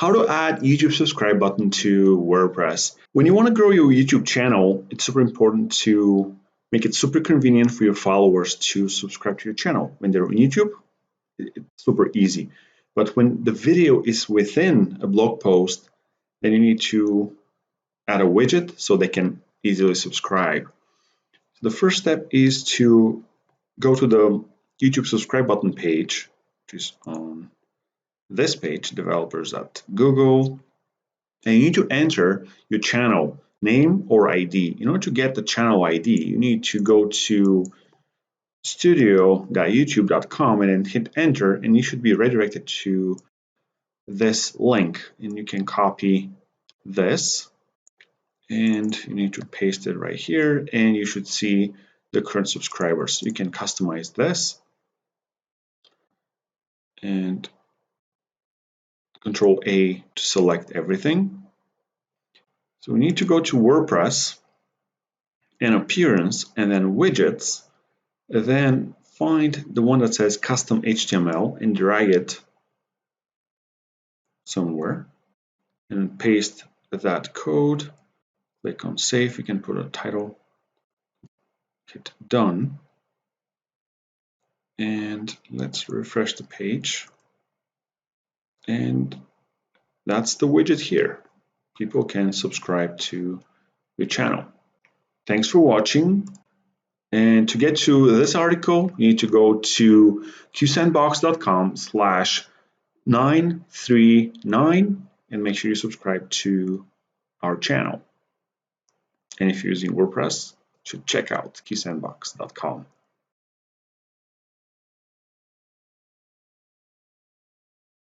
How to add YouTube subscribe button to WordPress. When you want to grow your YouTube channel, it's super important to make it super convenient for your followers to subscribe to your channel. When they're on YouTube, it's super easy. But when the video is within a blog post, then you need to add a widget so they can easily subscribe. So the first step is to go to the YouTube subscribe button page, which is on this page, developers.google, and you need to enter your channel name or ID. In order to get the channel ID, you need to go to studio.youtube.com and then hit enter, and you should be redirected to this link, and you can copy this and you need to paste it right here, and you should see the current subscribers. You can customize this and Control A to select everything. So we need to go to WordPress and Appearance and then Widgets, and then find the one that says Custom HTML and drag it somewhere and paste that code. Click on Save. You can put a title, hit Done, and let's refresh the page. And that's the widget here. People can subscribe to your channel. Thanks for watching. And to get to this article, you need to go to qsandbox.com/939 and make sure you subscribe to our channel. And if you're using WordPress, you should check out qsandbox.com.